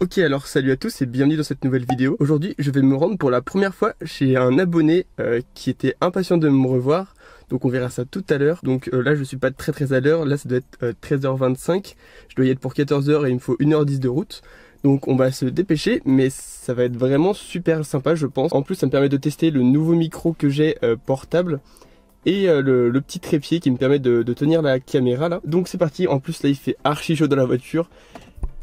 Ok, alors salut à tous et bienvenue dans cette nouvelle vidéo. Aujourd'hui, je vais me rendre pour la première fois chez un abonné qui était impatient de me revoir. Donc on verra ça tout à l'heure. Donc là, je suis pas très à l'heure. Là, ça doit être 13h25. Je dois y être pour 14h et il me faut 1h10 de route. Donc on va se dépêcher, mais ça va être vraiment super sympa, je pense. En plus, ça me permet de tester le nouveau micro que j'ai portable. Et le petit trépied qui me permet de tenir la caméra là. Donc c'est parti. En plus là, il fait archi chaud dans la voiture.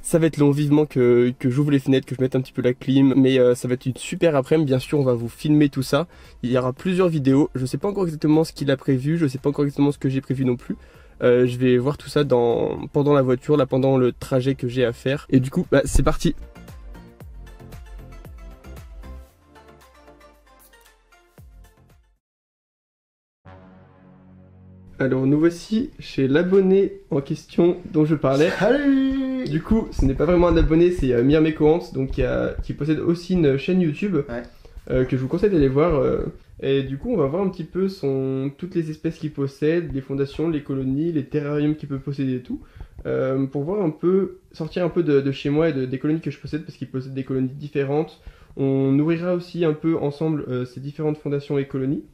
Ça va être long, vivement que j'ouvre les fenêtres, que je mette un petit peu la clim, mais ça va être une super après-midi. Bien sûr, on va vous filmer tout ça. Il y aura plusieurs vidéos. Je sais pas encore exactement ce qu'il a prévu, je sais pas encore exactement ce que j'ai prévu non plus. Je vais voir tout ça pendant la voiture, là, pendant le trajet que j'ai à faire. Et du coup, bah, c'est parti. Alors nous voici chez l'abonné en question dont je parlais. Salut. Du coup, ce n'est pas vraiment un abonné, c'est Myrmecoant, donc qui possède aussi une chaîne YouTube que je vous conseille d'aller voir. Et du coup, on va voir un petit peu toutes les espèces qu'il possède, les fondations, les colonies, les terrariums qu'il peut posséder et tout, pour voir un peu, sortir un peu de chez moi et des colonies que je possède, parce qu'il possède des colonies différentes. On nourrira aussi un peu ensemble ces différentes fondations et colonies.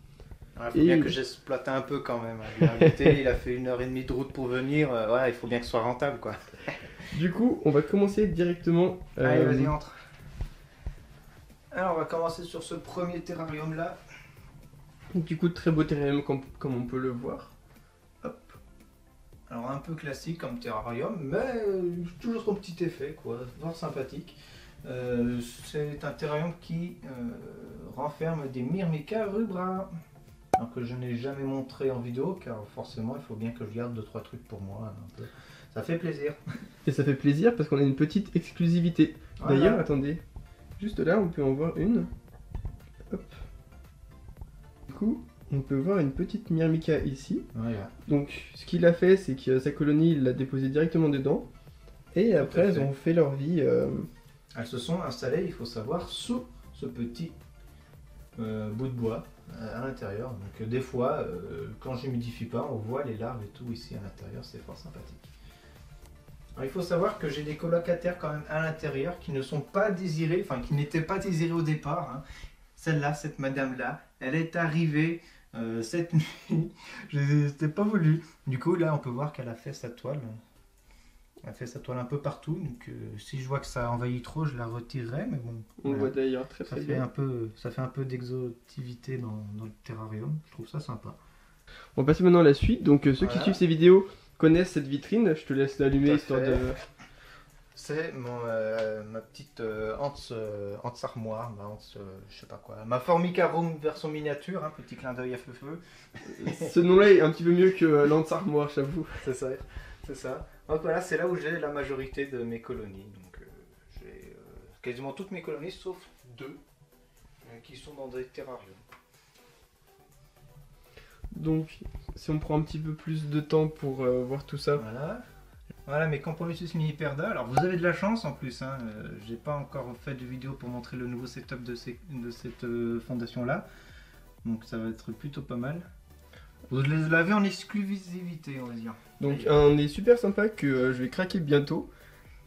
Il faut bien que j'exploite un peu quand même. Il m'a invité, il a fait 1h30 de route pour venir. Ouais, il faut bien que ce soit rentable quoi. Du coup, on va commencer directement. Allez, vas-y, entre. Alors, on va commencer sur ce premier terrarium là. Du coup, très beau terrarium comme on peut le voir. Hop. Alors, un peu classique comme terrarium, mais toujours son petit effet quoi. Vraiment sympathique. C'est un terrarium qui renferme des Myrmica rubra. Alors que je n'ai jamais montré en vidéo car forcément il faut bien que je garde 2-3 trucs pour moi. Donc, ça fait plaisir. Et ça fait plaisir parce qu'on a une petite exclusivité. Voilà. D'ailleurs, attendez, juste là on peut en voir une. Hop. Du coup, on peut voir une petite Myrmica ici. Voilà. Donc ce qu'il a fait, c'est que sa colonie, il l'a déposée directement dedans. Et après, elles ont fait leur vie. Elles se sont installées, il faut savoir, sous ce petit bout de bois à l'intérieur. Donc des fois, quand j'humidifie pas, on voit les larves et tout ici à l'intérieur, c'est fort sympathique. Alors, il faut savoir que j'ai des colocataires quand même à l'intérieur qui ne sont pas désirés, enfin qui n'étaient pas désirés au départ. Hein. Celle-là, cette madame-là, elle est arrivée cette nuit, je n'étais pas voulu. Du coup là, on peut voir qu'elle a fait sa toile. Elle a fait sa toile un peu partout, donc si je vois que ça envahit trop, je la retirerai, mais bon. On voit d'ailleurs très bien. Ça fait un peu d'exotivité dans le terrarium, je trouve ça sympa. On va passer maintenant à la suite. Donc ceux qui suivent ces vidéos connaissent cette vitrine. Je te laisse l'allumer histoire de... C'est ma petite Hans armoire, je sais pas quoi. Ma Formica Room version miniature, hein, petit clin d'œil à feu. Ce nom-là est un petit peu mieux que l'Ants armoire, j'avoue. C'est ça, c'est ça. Donc voilà, c'est là où j'ai la majorité de mes colonies. Donc j'ai quasiment toutes mes colonies, sauf 2 qui sont dans des terrariums. Donc, si on prend un petit peu plus de temps pour voir tout ça. Voilà mes Campometus miniperda. Alors vous avez de la chance en plus, hein. J'ai pas encore fait de vidéo pour montrer le nouveau setup de cette fondation là. Donc ça va être plutôt pas mal. Vous l'avez en exclusivité, on va dire. Donc un est super sympa que je vais craquer bientôt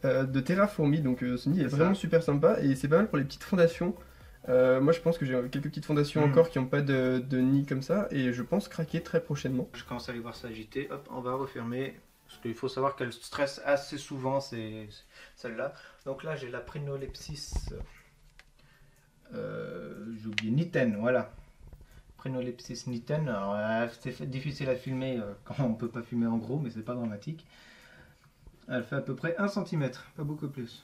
de Terrafourmi. Donc ce nid est vraiment super sympa et c'est pas mal pour les petites fondations. Moi je pense que j'ai quelques petites fondations encore qui n'ont pas de nid comme ça et je pense craquer très prochainement. Je commence à les voir s'agiter, hop, on va refermer. Parce qu'il faut savoir qu'elle stresse assez souvent, c'est celle-là. Donc là j'ai la Prenolepsis, j'ai oublié, Nitten, voilà. Prenolepsis Nitten, alors c'est difficile à filmer quand on peut pas filmer en gros, mais c'est pas dramatique. Elle fait à peu près 1 cm, pas beaucoup plus.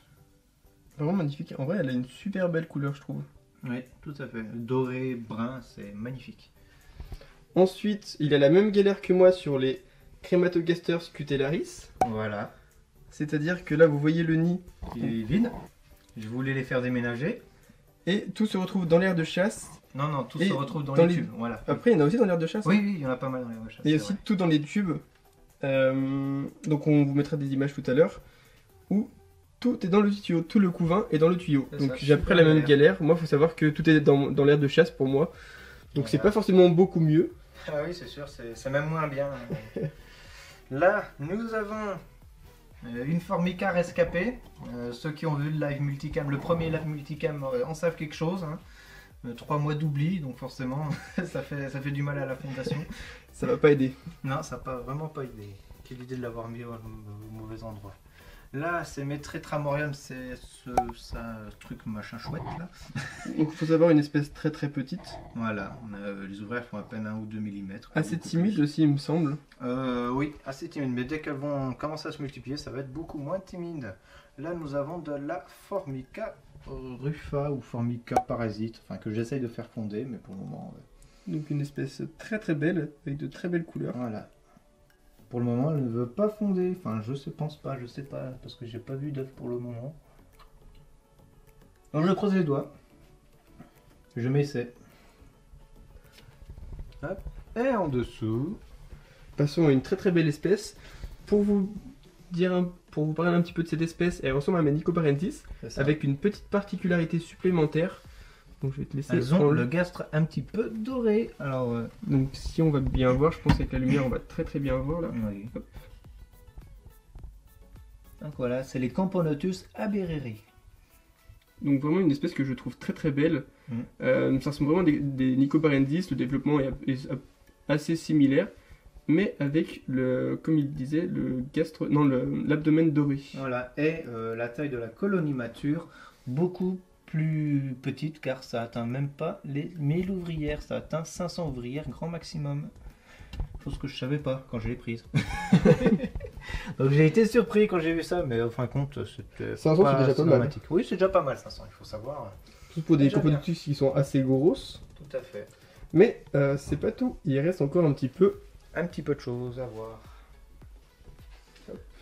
Vraiment magnifique, en vrai elle a une super belle couleur je trouve. Oui, tout à fait, doré, brun, c'est magnifique. Ensuite, il a la même galère que moi sur les Crematogasters cutellaris. Voilà. C'est-à-dire que là vous voyez le nid. Il est vide, je voulais les faire déménager. Et tout se retrouve dans l'aire de chasse. Non, tout se retrouve dans les tubes, voilà. Après, il y en a aussi dans l'air de chasse. Oui, il y en a pas mal dans l'air de chasse. Et aussi tout dans les tubes. Donc on vous mettra des images tout à l'heure. Où tout est dans le tuyau, tout le couvain est dans le tuyau. Donc j'ai après la même galère. Moi, il faut savoir que tout est dans l'air de chasse pour moi. Donc c'est pas forcément beaucoup mieux. Ah oui, c'est sûr, c'est même moins bien. Là, nous avons Une Formica rescapée. Ceux qui ont vu le live multicam, le premier live multicam, en savent quelque chose. Hein. 3 mois d'oubli, donc forcément, ça fait du mal à la fondation. Ça va pas aider. Non, ça n'a vraiment pas aidé. Quelle idée de l'avoir mis au mauvais endroit. Là, c'est mes Tetramorium, c'est ça truc machin chouette là. Donc il faut savoir une espèce très très petite. Voilà, les ouvrières font à peine 1 ou 2 mm. Assez timide aussi, il me semble. Oui, assez timide, mais dès qu'elles vont commencer à se multiplier, ça va être beaucoup moins timide. Là, nous avons de la Formica rufa ou Formica parasite, enfin que j'essaye de faire fonder, mais pour le moment. Donc une espèce très très belle, avec de très belles couleurs. Voilà. Pour le moment, elle ne veut pas fonder. Enfin, je pense pas, je sais pas, parce que j'ai pas vu d'œuf pour le moment. Donc je croise les doigts. Je m'essaie. Hop. Et en dessous. Passons à une très très belle espèce. Pour vous parler un petit peu de cette espèce, elle ressemble à ma Nicoparentis, avec une petite particularité supplémentaire. Donc je vais te laisser. Elles ont le gastre un petit peu doré. Alors, donc si on va bien voir, je pense qu'avec la lumière on va très très bien voir là. Oui. Donc voilà, c'est les Camponotus aberreri. Donc vraiment une espèce que je trouve très très belle. Ça ressemble vraiment à des Nicoparentis, le développement est assez similaire, mais avec comme il disait, l'abdomen doré. Voilà, et la taille de la colonie mature, beaucoup plus petite car ça atteint même pas les 1000 ouvrières, ça atteint 500 ouvrières grand maximum. Chose que je savais pas quand je l'ai prise. Donc j'ai été surpris quand j'ai vu ça, mais en fin de compte c'était 500 c'est déjà pas mal. Oui, c'est déjà pas mal 500, il faut savoir. Tout pour des Camponotus qui sont assez grosses. Tout à fait. Mais c'est pas tout, il reste encore un petit peu de choses à voir.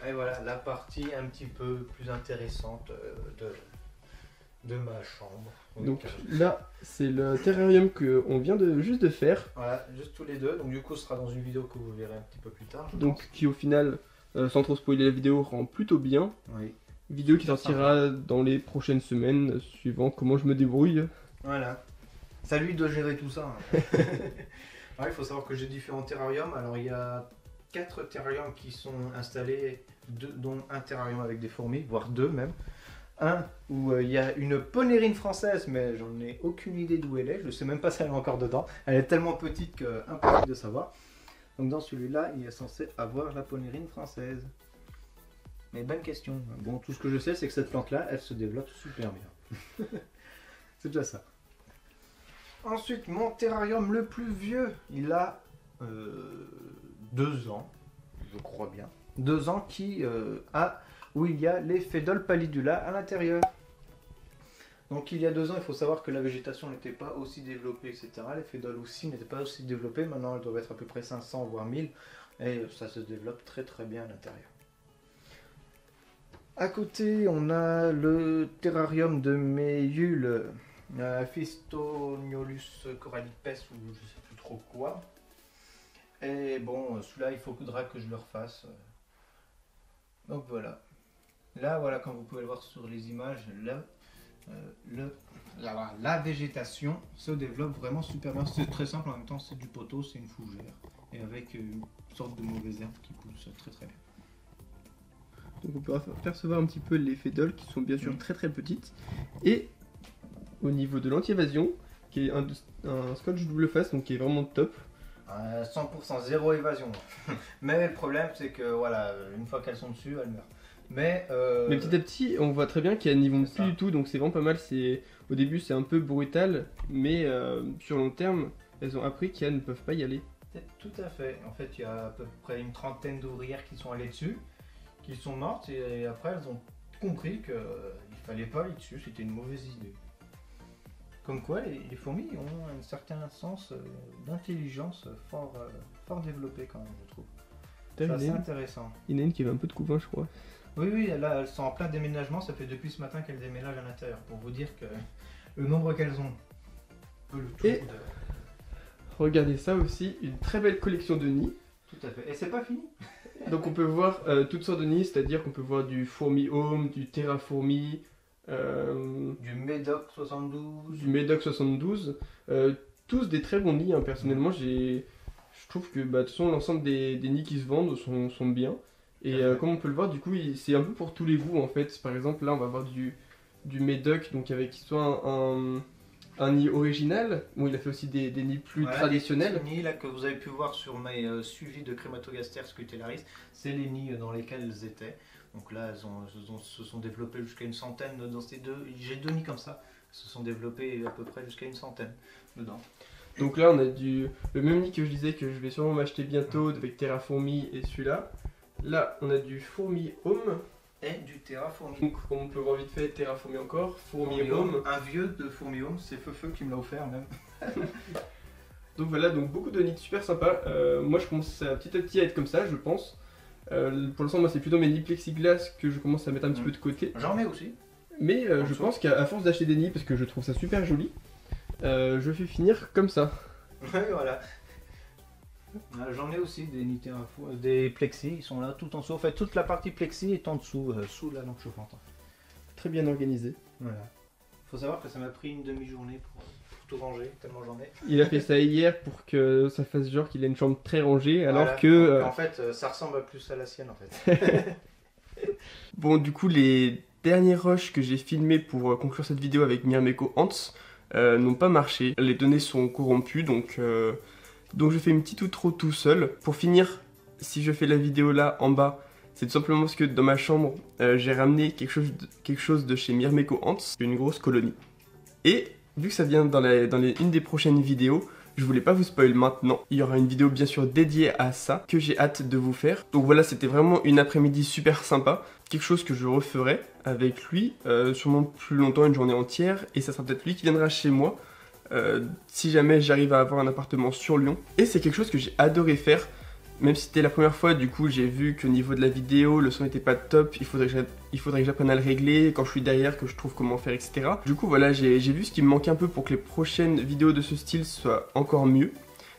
Et voilà la partie un petit peu plus intéressante de ma chambre. Donc là, c'est le terrarium qu'on vient juste de faire. Voilà, juste tous les deux. Donc du coup, ce sera dans une vidéo que vous verrez un petit peu plus tard. Donc qui au final, sans trop spoiler la vidéo, rend plutôt bien. Oui. Vidéo qui sortira dans les prochaines semaines, suivant comment je me débrouille. Voilà. C'est à lui de gérer tout ça. Hein. Il faut savoir que j'ai différents terrariums. Alors il y a 4 terrariums qui sont installés, dont un terrarium avec des fourmis, voire 2 même. Un où il y a une ponérine française, mais j'en ai aucune idée d'où elle est. Je ne sais même pas si elle est encore dedans. Elle est tellement petite que impossible de savoir. Donc dans celui-là, il est censé avoir la ponérine française. Mais bonne question. Bon, tout ce que je sais, c'est que cette plante-là, elle se développe super bien. C'est déjà ça. Ensuite, mon terrarium le plus vieux, il a 2 ans, je crois bien. 2 ans où il y a les Phédol pallidula à l'intérieur. Donc il y a 2 ans, il faut savoir que la végétation n'était pas aussi développée, etc. Les Phédol aussi n'étaient pas aussi développées. Maintenant, elles doivent être à peu près 500 voire 1000. Et ça se développe très très bien à l'intérieur. À côté, on a le terrarium de mes yules, Phistoniolus corallipes ou je sais plus trop quoi. Et bon, celui-là, il faudra que je le refasse. Donc voilà. Là, voilà, comme vous pouvez le voir sur les images, la végétation se développe vraiment super bien. C'est très simple, en même temps, c'est du poteau, c'est une fougère. Et avec une sorte de mauvaise herbe qui pousse très très bien. Donc on peut percevoir un petit peu les Phédoles qui sont bien sûr très très petites. Et au niveau de l'anti-évasion, qui est un scotch double face, donc qui est vraiment top. 100% zéro évasion. Mais le problème c'est que voilà, une fois qu'elles sont dessus, elles meurent. Mais petit à petit, on voit très bien qu'elles n'y vont plus du tout, donc c'est vraiment pas mal. Au début c'est un peu brutal, mais sur long terme, elles ont appris qu'elles ne peuvent pas y aller. Tout à fait. En fait, il y a à peu près une trentaine d'ouvrières qui sont allées dessus, qui sont mortes, et après elles ont compris qu'il fallait pas aller dessus, c'était une mauvaise idée. Comme quoi, les fourmis ont un certain sens d'intelligence fort développé quand même, je trouve. C'est assez intéressant. Il y en a une qui avait un peu de couvain, je crois. Oui, là, elles sont en plein déménagement, ça fait depuis ce matin qu'elles déménagent à l'intérieur, pour vous dire que le nombre qu'elles ont. Et regardez ça aussi, une très belle collection de nids. Tout à fait, et c'est pas fini. Donc on peut voir toutes sortes de nids, c'est-à-dire qu'on peut voir du fourmi home, du terrafourmi, du Médoc 72. Du Médoc 72. Tous des très bons nids, hein. Personnellement je trouve que de toute façon l'ensemble des nids qui se vendent sont bien. Et comme on peut le voir, du coup, c'est un peu pour tous les goûts en fait. Par exemple, là, on va avoir du médoc, donc avec soit un nid original. Bon, il a fait aussi des nids plus traditionnels. Les nids là que vous avez pu voir sur mes suivis de Crématogaster scutellaris, c'est les nids dans lesquels elles étaient. Donc là, elles se sont développées jusqu'à une centaine dans ces deux. J'ai 2 nids comme ça. Elles se sont développées à peu près jusqu'à une centaine dedans. Donc là, on a le même nid que je disais que je vais sûrement m'acheter bientôt avec Terra Fourmi et celui-là. Là, on a du Fourmi Home. Et du Terra Fourmi. Donc, comme on peut voir vite fait, Terra Fourmi encore, Fourmi Home. Un vieux de Fourmi Home, c'est Feu qui me l'a offert même. Donc voilà, donc beaucoup de nids super sympas. Moi, je commence petit à petit à être comme ça, je pense. Pour l'instant, moi, c'est plutôt mes nids plexiglas que je commence à mettre un petit peu de côté. J'en mets aussi. Mais je pense qu'à force d'acheter des nids, parce que je trouve ça super joli, je vais finir comme ça. Ouais, voilà. J'en ai aussi des nids des plexis, ils sont là tout en dessous. En fait, toute la partie plexi est en dessous, sous la lampe chauffante. Très bien organisé. Voilà. Faut savoir que ça m'a pris une demi-journée pour tout ranger, tellement j'en ai. Il a fait ça hier pour que ça fasse genre qu'il a une chambre très rangée, alors que... En fait, ça ressemble plus à la sienne en fait. Bon, du coup, les derniers rushs que j'ai filmés pour conclure cette vidéo avec Myrmeco Ants n'ont pas marché. Les données sont corrompues, donc je fais une petite outro tout seul. Pour finir, si je fais la vidéo là en bas, c'est tout simplement parce que dans ma chambre, j'ai ramené quelque chose de chez Myrmeco Ants, une grosse colonie. Et vu que ça vient dans une des prochaines vidéos, je voulais pas vous spoil maintenant. Il y aura une vidéo bien sûr dédiée à ça que j'ai hâte de vous faire. Donc voilà, c'était vraiment une après-midi super sympa. Quelque chose que je referai avec lui, sûrement plus longtemps, une journée entière. Et ça sera peut-être lui qui viendra chez moi. Si jamais j'arrive à avoir un appartement sur Lyon. Et c'est quelque chose que j'ai adoré faire. Même si c'était la première fois, du coup j'ai vu qu'au niveau de la vidéo, le son n'était pas top, il faudrait que j'apprenne à le régler, quand je suis derrière, que je trouve comment faire, etc. Du coup voilà, j'ai vu ce qui me manquait un peu pour que les prochaines vidéos de ce style soient encore mieux.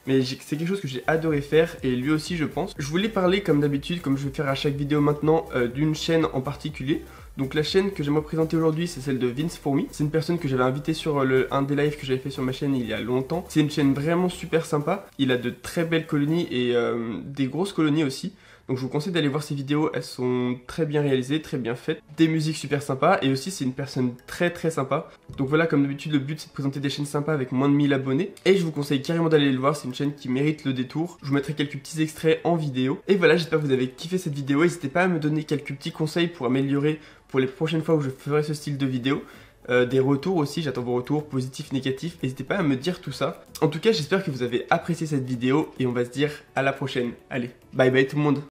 Mais c'est quelque chose que j'ai adoré faire, et lui aussi je pense. Je voulais parler comme d'habitude, comme je vais faire à chaque vidéo maintenant, d'une chaîne en particulier. Donc la chaîne que j'aimerais présenter aujourd'hui, c'est celle de Vince Fourmi. C'est une personne que j'avais invitée sur un des lives que j'avais fait sur ma chaîne il y a longtemps. C'est une chaîne vraiment super sympa. Il a de très belles colonies et des grosses colonies aussi. Donc je vous conseille d'aller voir ses vidéos, elles sont très bien réalisées, très bien faites. Des musiques super sympas et aussi c'est une personne très sympa. Donc voilà, comme d'habitude, le but c'est de présenter des chaînes sympas avec moins de 1000 abonnés. Et je vous conseille carrément d'aller le voir, c'est une chaîne qui mérite le détour. Je vous mettrai quelques petits extraits en vidéo. Et voilà, j'espère que vous avez kiffé cette vidéo. N'hésitez pas à me donner quelques petits conseils pour améliorer pour les prochaines fois où je ferai ce style de vidéo. Des retours aussi, j'attends vos retours positifs, négatifs, n'hésitez pas à me dire tout ça. En tout cas, j'espère que vous avez apprécié cette vidéo et on va se dire à la prochaine. Allez, bye bye tout le monde.